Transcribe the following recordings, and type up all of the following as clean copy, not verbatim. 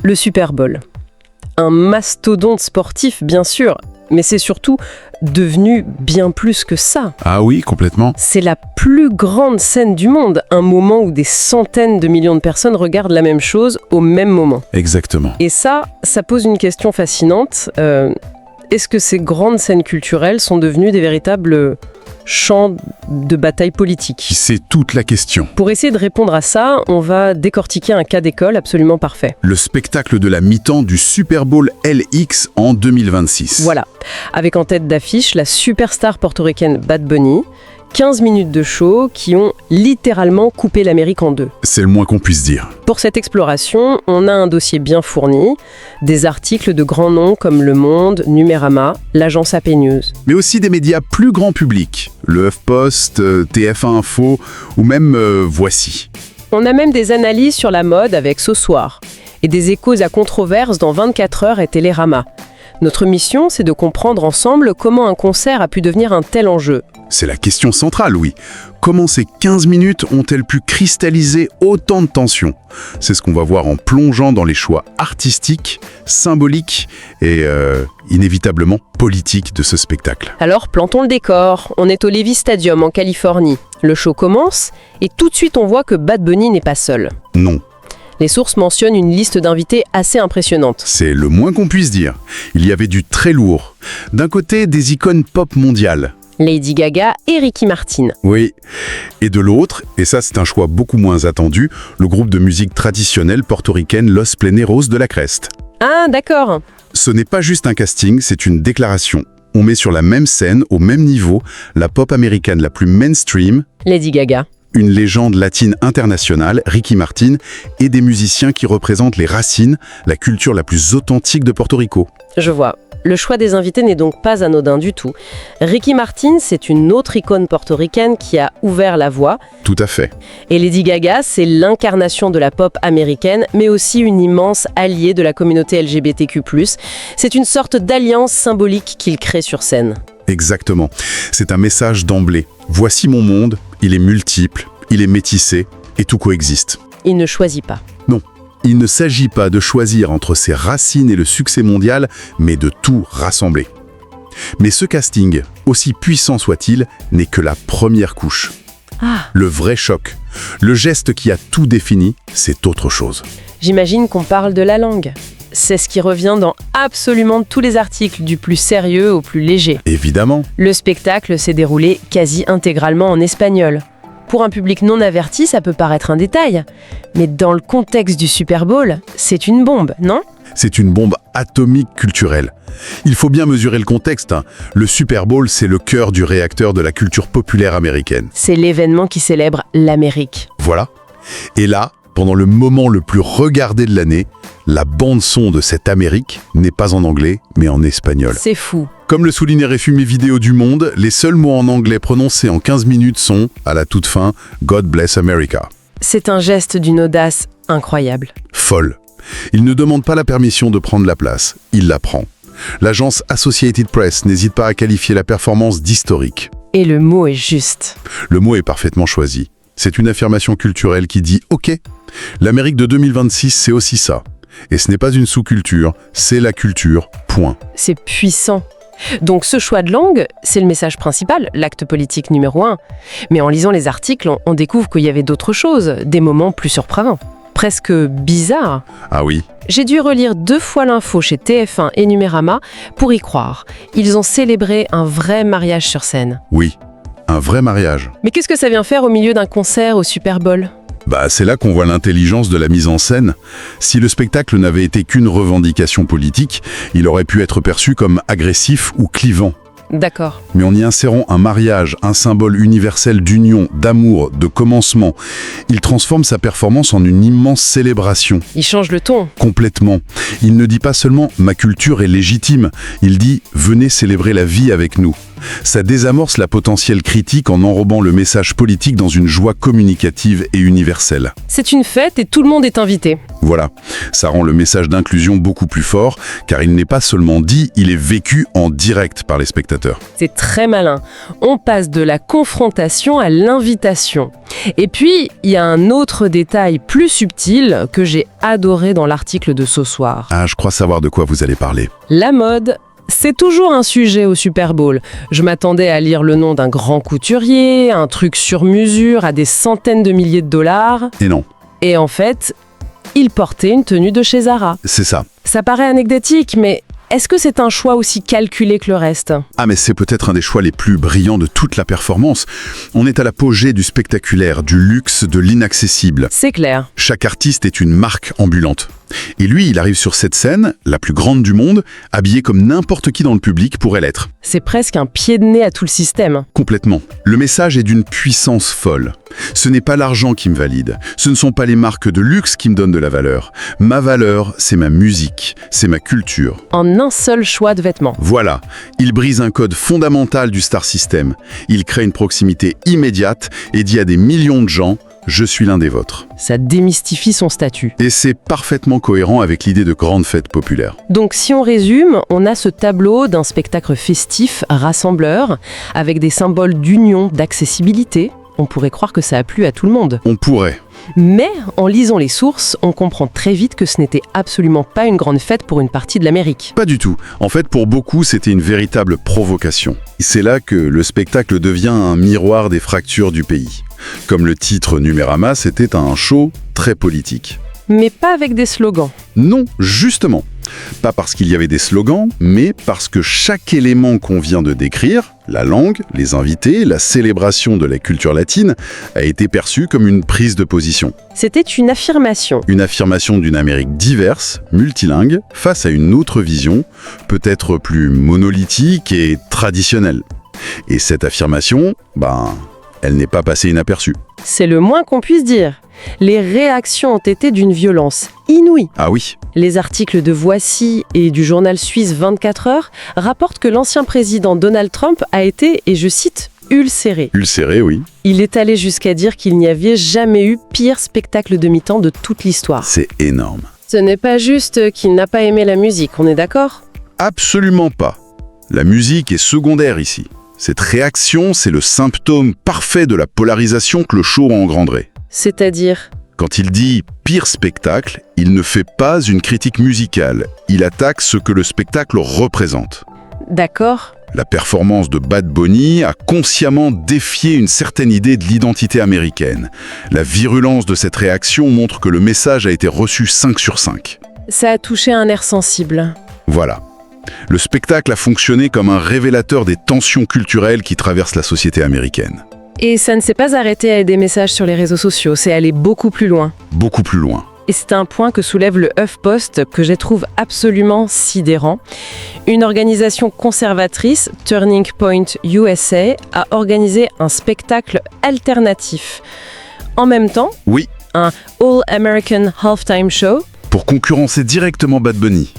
Le Super Bowl. Un mastodonte sportif, bien sûr, mais c'est surtout devenu bien plus que ça. Ah oui, complètement. C'est la plus grande scène du monde, un moment où des centaines de millions de personnes regardent la même chose au même moment. Exactement. Et ça pose une question fascinante. Est-ce que ces grandes scènes culturelles sont devenues des véritables champs de bataille politique? C'est toute la question. Pour essayer de répondre à ça, on va décortiquer un cas d'école absolument parfait. Le spectacle de la mi-temps du Super Bowl LX en 2026. Voilà, avec en tête d'affiche la superstar portoricaine Bad Bunny, 15 minutes de show qui ont littéralement coupé l'Amérique en deux. C'est le moins qu'on puisse dire. Pour cette exploration, on a un dossier bien fourni, des articles de grands noms comme Le Monde, Numérama, l'agence AP News. Mais aussi des médias plus grand public, le HuffPost, TF1 Info ou même Voici. On a même des analyses sur la mode avec Ce Soir et des échos à controverses dans 24 heures et Télérama. Notre mission, c'est de comprendre ensemble comment un concert a pu devenir un tel enjeu. C'est la question centrale, oui. Comment ces 15 minutes ont-elles pu cristalliser autant de tensions? C'est ce qu'on va voir en plongeant dans les choix artistiques, symboliques et inévitablement politiques de ce spectacle. Alors, plantons le décor. On est au Levi's Stadium en Californie. Le show commence et tout de suite on voit que Bad Bunny n'est pas seul. Non. Les sources mentionnent une liste d'invités assez impressionnante. C'est le moins qu'on puisse dire. Il y avait du très lourd. D'un côté, des icônes pop mondiales. Lady Gaga et Ricky Martin. Oui. Et de l'autre, et ça c'est un choix beaucoup moins attendu, le groupe de musique traditionnelle portoricaine Los Pleneros de la Crest. Ah, d'accord. Ce n'est pas juste un casting, c'est une déclaration. On met sur la même scène, au même niveau, la pop américaine la plus mainstream, Lady Gaga. Une légende latine internationale, Ricky Martin, et des musiciens qui représentent les racines, la culture la plus authentique de Porto Rico. Je vois. Le choix des invités n'est donc pas anodin du tout. Ricky Martin, c'est une autre icône portoricaine qui a ouvert la voie. Tout à fait. Et Lady Gaga, c'est l'incarnation de la pop américaine, mais aussi une immense alliée de la communauté LGBTQ+. C'est une sorte d'alliance symbolique qu'il crée sur scène. Exactement. C'est un message d'emblée. Voici mon monde, il est multiple, il est métissé, et tout coexiste. Il ne choisit pas. Non. Il ne s'agit pas de choisir entre ses racines et le succès mondial, mais de tout rassembler. Mais ce casting, aussi puissant soit-il, n'est que la première couche. Ah. Le vrai choc, le geste qui a tout défini, c'est autre chose. J'imagine qu'on parle de la langue. C'est ce qui revient dans absolument tous les articles, du plus sérieux au plus léger. Évidemment. Le spectacle s'est déroulé quasi intégralement en espagnol. Pour un public non averti, ça peut paraître un détail. Mais dans le contexte du Super Bowl, c'est une bombe, non ? C'est une bombe atomique culturelle. Il faut bien mesurer le contexte. Le Super Bowl, c'est le cœur du réacteur de la culture populaire américaine. C'est l'événement qui célèbre l'Amérique. Voilà. Et là, pendant le moment le plus regardé de l'année, la bande-son de cette Amérique n'est pas en anglais, mais en espagnol. C'est fou. Comme le soulignait Résumé vidéo du Monde, les seuls mots en anglais prononcés en 15 minutes sont, à la toute fin, « God bless America ». C'est un geste d'une audace incroyable. Folle. Il ne demande pas la permission de prendre la place, il la prend. L'agence Associated Press n'hésite pas à qualifier la performance d'historique. Et le mot est juste. Le mot est parfaitement choisi. C'est une affirmation culturelle qui dit « Ok, l'Amérique de 2026, c'est aussi ça ». Et ce n'est pas une sous-culture, c'est la culture, point. C'est puissant. Donc ce choix de langue, c'est le message principal, l'acte politique numéro 1. Mais en lisant les articles, on découvre qu'il y avait d'autres choses, des moments plus surprenants, presque bizarres. Ah oui. J'ai dû relire 2 fois l'info chez TF1 et Numérama pour y croire. Ils ont célébré un vrai mariage sur scène. Oui, un vrai mariage. Mais qu'est-ce que ça vient faire au milieu d'un concert au Super Bowl ? C'est là qu'on voit l'intelligence de la mise en scène. Si le spectacle n'avait été qu'une revendication politique, il aurait pu être perçu comme agressif ou clivant. D'accord. Mais en y insérant un mariage, un symbole universel d'union, d'amour, de commencement, il transforme sa performance en une immense célébration. Il change le ton. Complètement. Il ne dit pas seulement « ma culture est légitime », il dit « venez célébrer la vie avec nous ». Ça désamorce la potentielle critique en enrobant le message politique dans une joie communicative et universelle. C'est une fête et tout le monde est invité. Voilà, ça rend le message d'inclusion beaucoup plus fort, car il n'est pas seulement dit, il est vécu en direct par les spectateurs. C'est très malin. On passe de la confrontation à l'invitation. Et puis, il y a un autre détail plus subtil que j'ai adoré dans l'article de ce soir. Ah, je crois savoir de quoi vous allez parler. La mode. C'est toujours un sujet au Super Bowl. Je m'attendais à lire le nom d'un grand couturier, un truc sur mesure à des centaines de milliers de dollars. Et non, Et en fait, il portait une tenue de chez Zara. c'est ça. Ça paraît anecdotique, mais est-ce que c'est un choix aussi calculé que le reste ? Ah, mais c'est peut-être un des choix les plus brillants de toute la performance. On est à l'apogée du spectaculaire, du luxe, de l'inaccessible. C'est clair. Chaque artiste est une marque ambulante. Et lui, il arrive sur cette scène, la plus grande du monde, habillé comme n'importe qui dans le public pourrait l'être. C'est presque un pied de nez à tout le système. Complètement. Le message est d'une puissance folle. Ce n'est pas l'argent qui me valide. Ce ne sont pas les marques de luxe qui me donnent de la valeur. Ma valeur, c'est ma musique, c'est ma culture. En un seul choix de vêtements. Voilà, il brise un code fondamental du star system. Il crée une proximité immédiate et dit à des millions de gens « Je suis l'un des vôtres ». Ça démystifie son statut. Et c'est parfaitement cohérent avec l'idée de grande fête populaire. Donc si on résume, on a ce tableau d'un spectacle festif, rassembleur, avec des symboles d'union, d'accessibilité. On pourrait croire que ça a plu à tout le monde. On pourrait. Mais en lisant les sources, on comprend très vite que ce n'était absolument pas une grande fête pour une partie de l'Amérique. Pas du tout. En fait, pour beaucoup, c'était une véritable provocation. C'est là que le spectacle devient un miroir des fractures du pays. Comme le titre Numérama, c'était un show très politique. Mais pas avec des slogans. Non, justement. Pas parce qu'il y avait des slogans, mais parce que chaque élément qu'on vient de décrire, la langue, les invités, la célébration de la culture latine, a été perçu comme une prise de position. C'était une affirmation. Une affirmation d'une Amérique diverse, multilingue, face à une autre vision, peut-être plus monolithique et traditionnelle. Et cette affirmation, elle n'est pas passée inaperçue. C'est le moins qu'on puisse dire. Les réactions ont été d'une violence inouïe. Ah oui, Les articles de Voici et du journal suisse 24 heures rapportent que l'ancien président Donald Trump a été, et je cite, ulcéré. ulcéré, oui. Il est allé jusqu'à dire qu'il n'y avait jamais eu pire spectacle de mi-temps de toute l'histoire. C'est énorme. Ce n'est pas juste qu'il n'a pas aimé la musique, on est d'accord ? Absolument pas. La musique est secondaire ici. Cette réaction, c'est le symptôme parfait de la polarisation que le show a engendré. C'est-à-dire ? Quand il dit « pire spectacle », il ne fait pas une critique musicale. Il attaque ce que le spectacle représente. D'accord ? La performance de Bad Bunny a consciemment défié une certaine idée de l'identité américaine. La virulence de cette réaction montre que le message a été reçu 5 sur 5. Ça a touché un nerf sensible. Voilà. Le spectacle a fonctionné comme un révélateur des tensions culturelles qui traversent la société américaine. Et ça ne s'est pas arrêté à des messages sur les réseaux sociaux, c'est allé beaucoup plus loin. Beaucoup plus loin. Et c'est un point que soulève le HuffPost que je trouve absolument sidérant. Une organisation conservatrice, Turning Point USA, a organisé un spectacle alternatif. En même temps, Oui, un All-American Halftime Show, pour concurrencer directement Bad Bunny.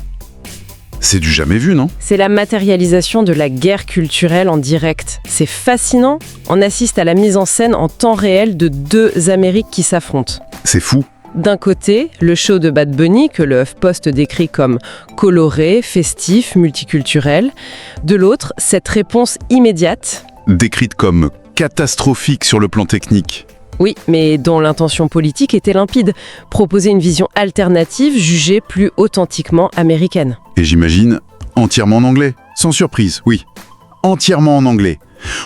C'est du jamais vu, non? c'est la matérialisation de la guerre culturelle en direct. C'est fascinant, on assiste à la mise en scène en temps réel de deux Amériques qui s'affrontent. C'est fou. D'un côté, le show de Bad Bunny, que le HuffPost décrit comme coloré, festif, multiculturel. De l'autre, cette réponse immédiate, Décrite comme catastrophique sur le plan technique. oui, mais dont l'intention politique était limpide, proposer une vision alternative jugée plus authentiquement américaine. Et j'imagine, entièrement en anglais. Sans surprise, oui. Entièrement en anglais.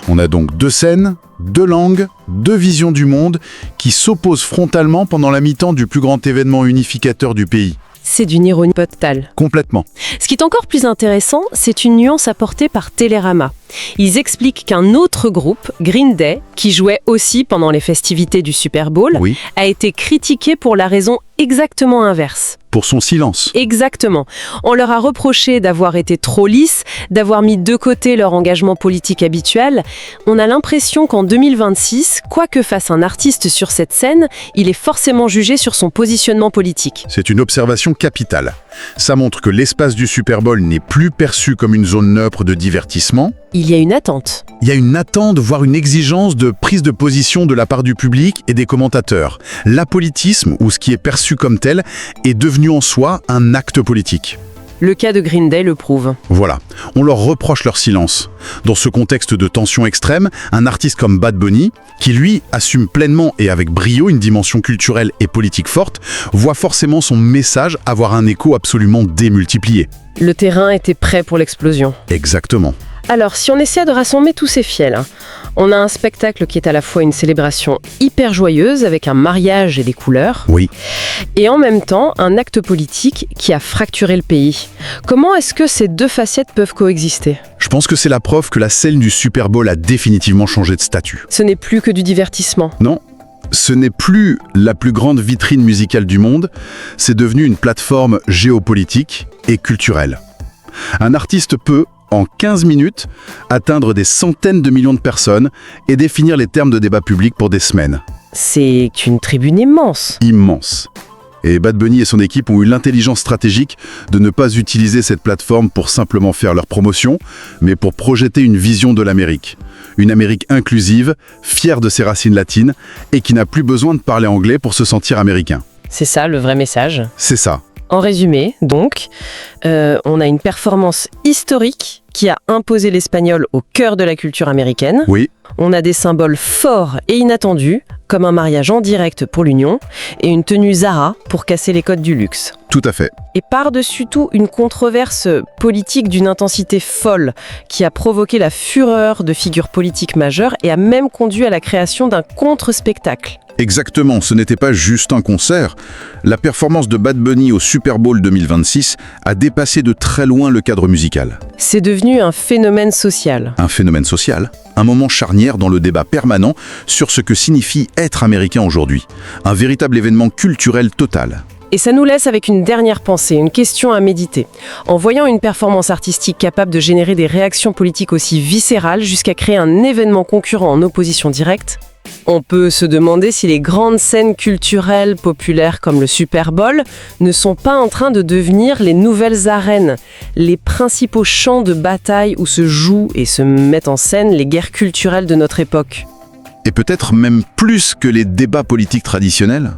On a donc deux scènes, deux langues, deux visions du monde qui s'opposent frontalement pendant la mi-temps du plus grand événement unificateur du pays. C'est d'une ironie totale. Complètement. Ce qui est encore plus intéressant, c'est une nuance apportée par Télérama. Ils expliquent qu'un autre groupe, Green Day, qui jouait aussi pendant les festivités du Super Bowl, Oui. a été critiqué pour la raison exactement inverse. Pour son silence. Exactement. On leur a reproché d'avoir été trop lisses, d'avoir mis de côté leur engagement politique habituel. On a l'impression qu'en 2026, quoi que fasse un artiste sur cette scène, il est forcément jugé sur son positionnement politique. C'est une observation capitale. Ça montre que l'espace du Super Bowl n'est plus perçu comme une zone neutre de divertissement, il y a une attente. Il y a une attente, voire une exigence de prise de position de la part du public et des commentateurs. L'apolitisme, ou ce qui est perçu comme tel, est devenu en soi un acte politique. Le cas de Green Day le prouve. Voilà, on leur reproche leur silence. Dans ce contexte de tension extrême, un artiste comme Bad Bunny, qui lui assume pleinement et avec brio une dimension culturelle et politique forte, voit forcément son message avoir un écho absolument démultiplié. Le terrain était prêt pour l'explosion. Exactement. Alors, si on essaie de rassembler tous ces fiels, on a un spectacle qui est à la fois une célébration hyper joyeuse avec un mariage et des couleurs, Oui. et en même temps un acte politique qui a fracturé le pays. Comment est-ce que ces deux facettes peuvent coexister ? Je pense que c'est la preuve que la scène du Super Bowl a définitivement changé de statut. Ce n'est plus que du divertissement. Non, ce n'est plus la plus grande vitrine musicale du monde, c'est devenu une plateforme géopolitique et culturelle. Un artiste peut, en 15 minutes, atteindre des centaines de millions de personnes et définir les termes de débat public pour des semaines. C'est une tribune immense. Immense. Et Bad Bunny et son équipe ont eu l'intelligence stratégique de ne pas utiliser cette plateforme pour simplement faire leur promotion, mais pour projeter une vision de l'Amérique. Une Amérique inclusive, fière de ses racines latines et qui n'a plus besoin de parler anglais pour se sentir américain. C'est ça le vrai message. C'est ça. En résumé, donc, on a une performance historique qui a imposé l'espagnol au cœur de la culture américaine. Oui, On a des symboles forts et inattendus, comme un mariage en direct pour l'Union et une tenue Zara pour casser les codes du luxe. tout à fait. Et par-dessus tout, une controverse politique d'une intensité folle qui a provoqué la fureur de figures politiques majeures et a même conduit à la création d'un contre-spectacle. Exactement, ce n'était pas juste un concert. La performance de Bad Bunny au Super Bowl 2026 a dépassé de très loin le cadre musical. C'est devenu un phénomène social. Un phénomène social, un moment charnière dans le débat permanent sur ce que signifie être américain aujourd'hui. Un véritable événement culturel total. Et ça nous laisse avec une dernière pensée, une question à méditer. En voyant une performance artistique capable de générer des réactions politiques aussi viscérales jusqu'à créer un événement concurrent en opposition directe, on peut se demander si les grandes scènes culturelles populaires comme le Super Bowl ne sont pas en train de devenir les nouvelles arènes, les principaux champs de bataille où se jouent et se mettent en scène les guerres culturelles de notre époque. Et peut-être même plus que les débats politiques traditionnels.